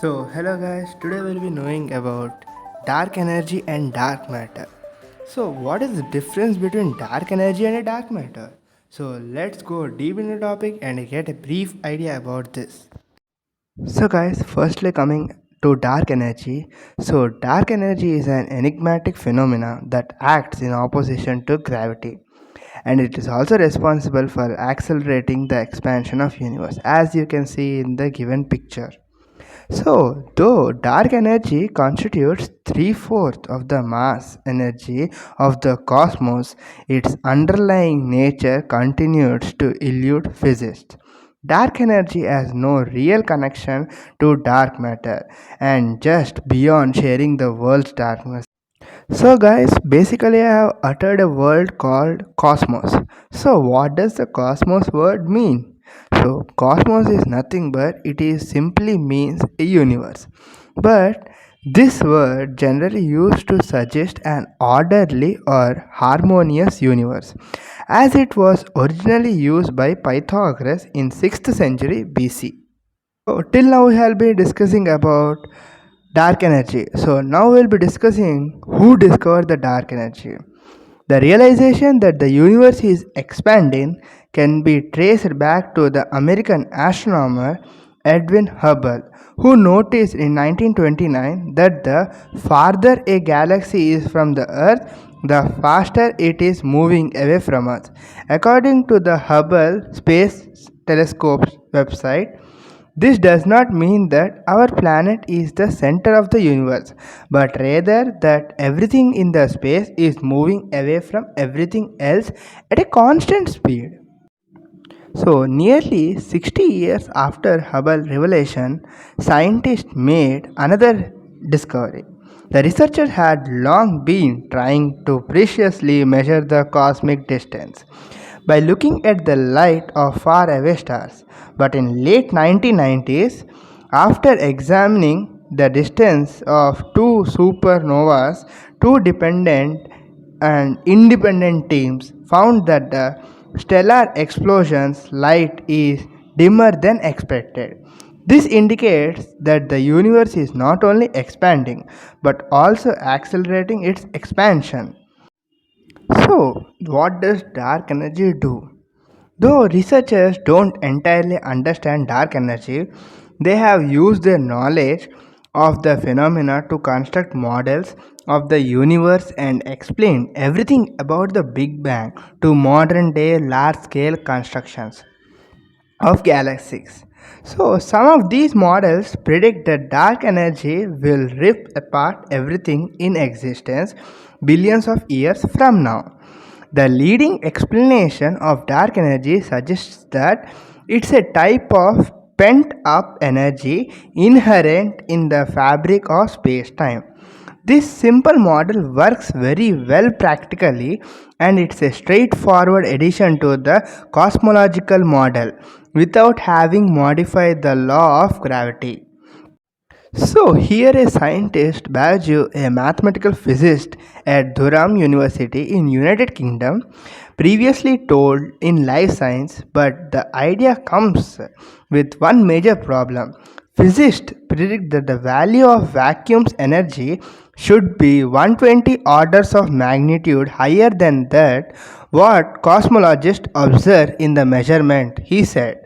Hello guys, today we'll be knowing about dark energy and dark matter. What is the difference between dark energy and a dark matter? Let's go deep into the topic and get a brief idea about this. Guys, firstly coming to dark energy. Dark energy is an enigmatic phenomena that acts in opposition to gravity, and it is also responsible for accelerating the expansion of universe, as you can see in the given picture. Though dark energy constitutes three-fourths of the mass energy of the cosmos, its underlying nature continues to elude physicists. Dark energy has no real connection to dark matter and just beyond sharing the world's darkness. Guys, basically, I have uttered a word called cosmos. What does the cosmos word mean? Cosmos is nothing but it is simply means a universe. But this word generally used to suggest an orderly or harmonious universe, as it was originally used by Pythagoras in 6th century BC. Till now we have been discussing about dark energy. Now we'll be discussing who discovered the dark energy. The realization that the universe is expanding can be traced back to the American astronomer Edwin Hubble, who noticed in 1929 that the farther a galaxy is from the Earth, the faster it is moving away from us. According to the Hubble Space Telescope's website, this does not mean that our planet is the center of the universe, but rather that everything in the space is moving away from everything else at a constant speed. Nearly 60 years after Hubble revelation, scientists made another discovery. The researchers had long been trying to preciously measure the cosmic distance by looking at the light of faraway stars. But in late 1990s, after examining the distance of two supernovas, two dependent and independent teams found that the stellar explosion's light is dimmer than expected. This indicates that the universe is not only expanding but also accelerating its expansion. What does dark energy do? Though researchers don't entirely understand dark energy, they have used their knowledge of the phenomena to construct models of the universe and explain everything about the Big Bang to modern day large scale constructions of galaxies. Some of these models predict that dark energy will rip apart everything in existence billions of years from now. The leading explanation of dark energy suggests that it's a type of pent up energy inherent in the fabric of space time. This simple model works very well practically, and it's a straightforward addition to the cosmological model without having modified the law of gravity. Here a scientist, Baju, a mathematical physicist at Durham University in United Kingdom, previously told in Life Science, but the idea comes with one major problem. Physicists predict that the value of vacuum's energy should be 120 orders of magnitude higher than that what cosmologists observe in the measurement, he said.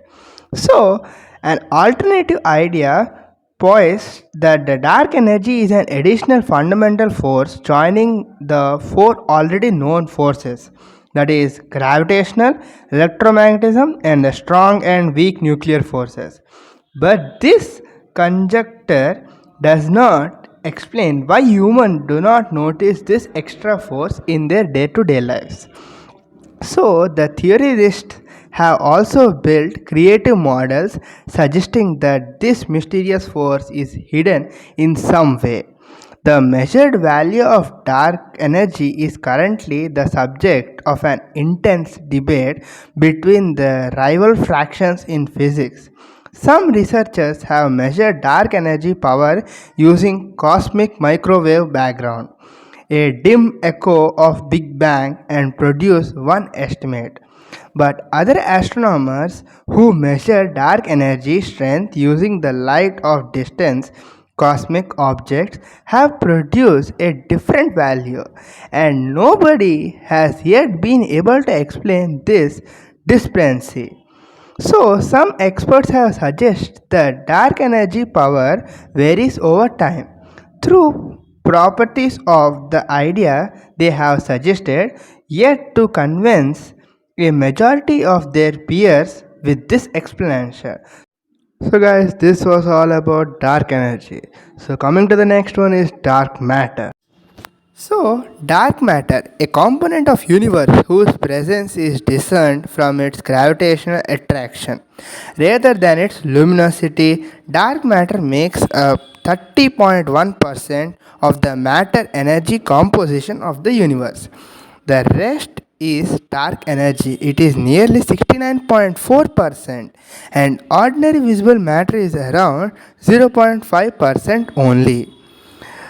An alternative idea posits that the dark energy is an additional fundamental force joining the four already known forces, that is, gravitational, electromagnetism, and the strong and weak nuclear forces. But this conjecture does not explain why humans do not notice this extra force in their day to day lives. The theorists have also built creative models suggesting that this mysterious force is hidden in some way. The measured value of dark energy is currently the subject of an intense debate between the rival fractions in physics. Some researchers have measured dark energy power using cosmic microwave background, a dim echo of Big Bang, and produce one estimate. But other astronomers who measure dark energy strength using the light of distant cosmic objects have produced a different value, and nobody has yet been able to explain this discrepancy. So, some experts have suggested that dark energy power varies over time. Through properties of the idea they have suggested, yet to convince a majority of their peers with this explanation. So, guys, this was all about dark energy. So, coming to the next one is dark matter. So, dark matter, a component of universe whose presence is discerned from its gravitational attraction rather than its luminosity, dark matter makes up 30.1% of the matter energy composition of the universe. The rest is dark energy. It is nearly 69.4%, and ordinary visible matter is around 0.5% only.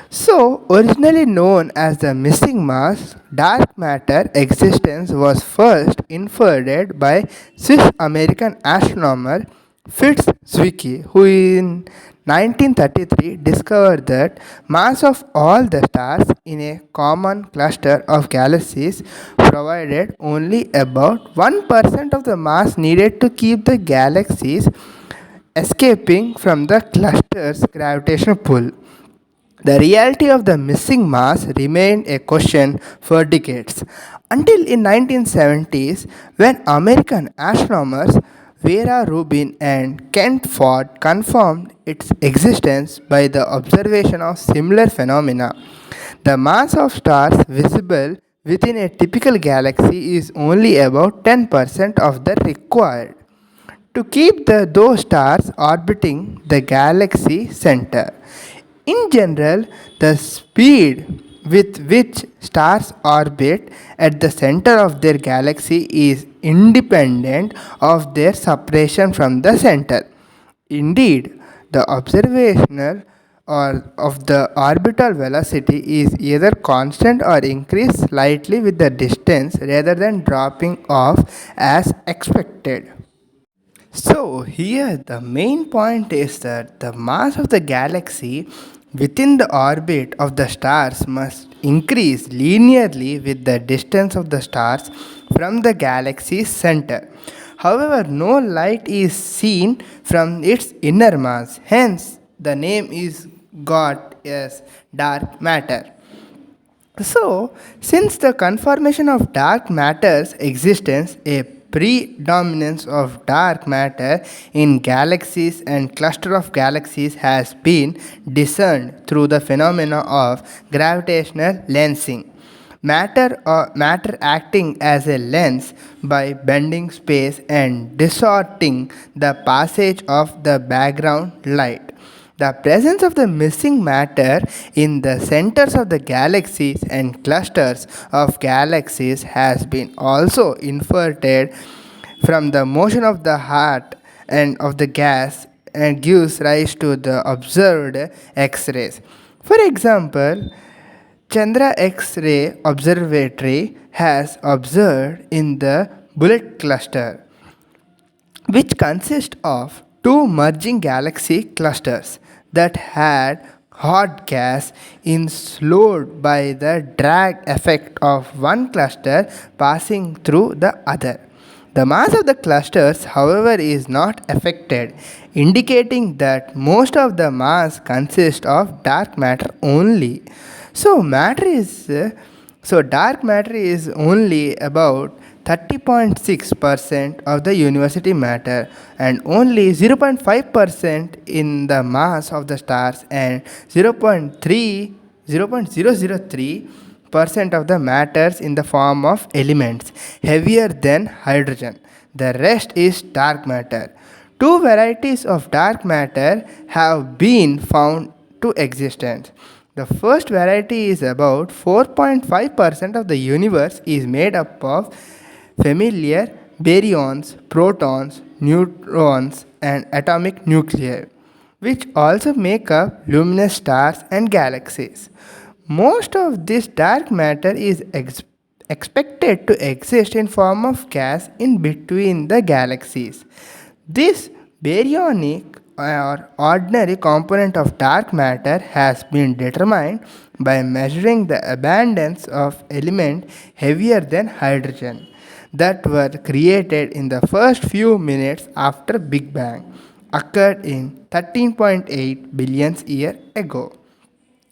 So, originally known as the missing mass, dark matter existence was first inferred by Swiss American astronomer Fritz Zwicky, who in 1933 discovered that mass of all the stars in a common cluster of galaxies provided only about 1% of the mass needed to keep the galaxies escaping from the cluster's gravitational pull. The reality of the missing mass remained a question for decades, until in 1970s when American astronomers Vera Rubin and Kent Ford confirmed its existence by the observation of similar phenomena. The mass of stars visible within a typical galaxy is only about 10% of the required to keep those stars orbiting the galaxy center. In general, the speed with which stars orbit at the center of their galaxy is independent of their separation from the center. Indeed, the observational or of the orbital velocity is either constant or increased slightly with the distance rather than dropping off as expected. So, here the main point is that the mass of the galaxy within the orbit of the stars must increase linearly with the distance of the stars from the galaxy's center. However, no light is seen from its inner mass, hence, the name is got as dark matter. So, since the conformation of dark matter's existence, a predominance of dark matter in galaxies and cluster of galaxies has been discerned through the phenomena of gravitational lensing. Matter acting as a lens by bending space and distorting the passage of the background light. The presence of the missing matter in the centers of the galaxies and clusters of galaxies has been also inferred from the motion of the heart and of the gas and gives rise to the observed X-rays. For example, Chandra X-ray Observatory has observed in the Bullet Cluster, which consists of two merging galaxy clusters that had hot gas in slowed by the drag effect of one cluster passing through the other. The mass of the clusters, however, is not affected, indicating that most of the mass consists of dark matter only. So matter is dark matter is only about 30.6% of the university matter and only 0.5% in the mass of the stars and 0.003% of the matters in the form of elements heavier than hydrogen. The rest is dark matter. Two varieties of dark matter have been found to existence. The first variety is about 4.5% of the universe is made up of familiar baryons, protons, neutrons, and atomic nuclei, which also make up luminous stars and galaxies. Most of this dark matter is expected to exist in form of gas in between the galaxies. This baryonic or ordinary component of dark matter has been determined by measuring the abundance of element heavier than hydrogen that were created in the first few minutes after Big Bang occurred in 13.8 billion years ago.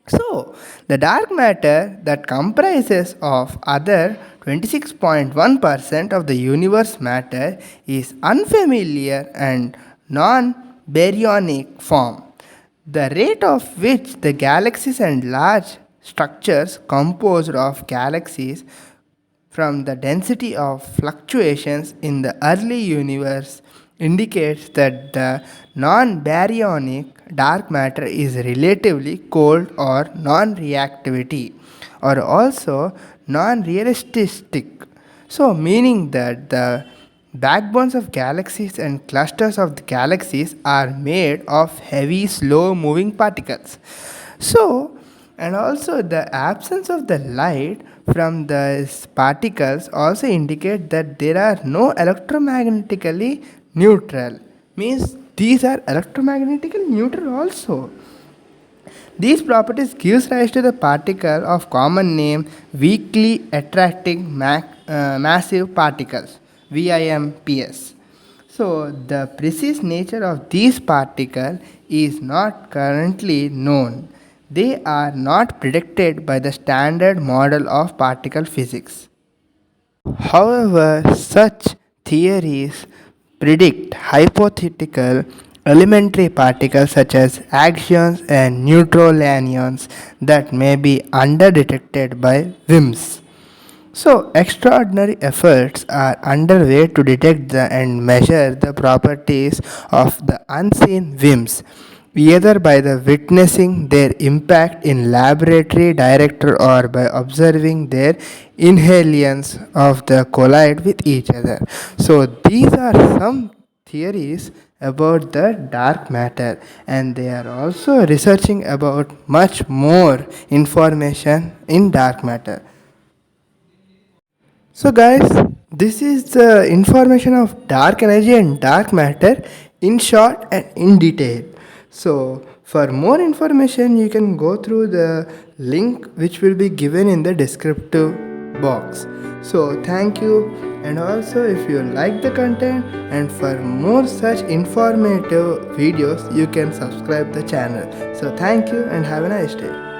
So, the dark matter that comprises of other 26.1% of the universe matter is unfamiliar and non-baryonic form. The rate of which the galaxies and large structures composed of galaxies from the density of fluctuations in the early universe indicates that the non-baryonic dark matter is relatively cold or non-reactivity or also non-realistic. So meaning that the backbones of galaxies and clusters of the galaxies are made of heavy slow moving particles. So, and also the absence of the light from the particles also indicate that there are no electromagnetically neutral, means these are electromagnetically neutral also. These properties gives rise to the particle of common name weakly attracting massive particles, VIMPs. So the precise nature of these particles is not currently known. They are not predicted by the standard model of particle physics. However, such theories predict hypothetical elementary particles such as axions and neutronions that may be underdetected by WIMPs. So, extraordinary efforts are underway to detect and measure the properties of the unseen WIMPs, either by the witnessing their impact in laboratory director or by observing their inhalions of the collide with each other. So, these are some theories about the dark matter, and they are also researching about much more information in dark matter. So, guys, this is the information of dark energy and dark matter in short and in detail. So, for more information, you can go through the link which will be given in the descriptive box. So, thank you, and also if you like the content and for more such informative videos, you can subscribe the channel. So, thank you and have a nice day.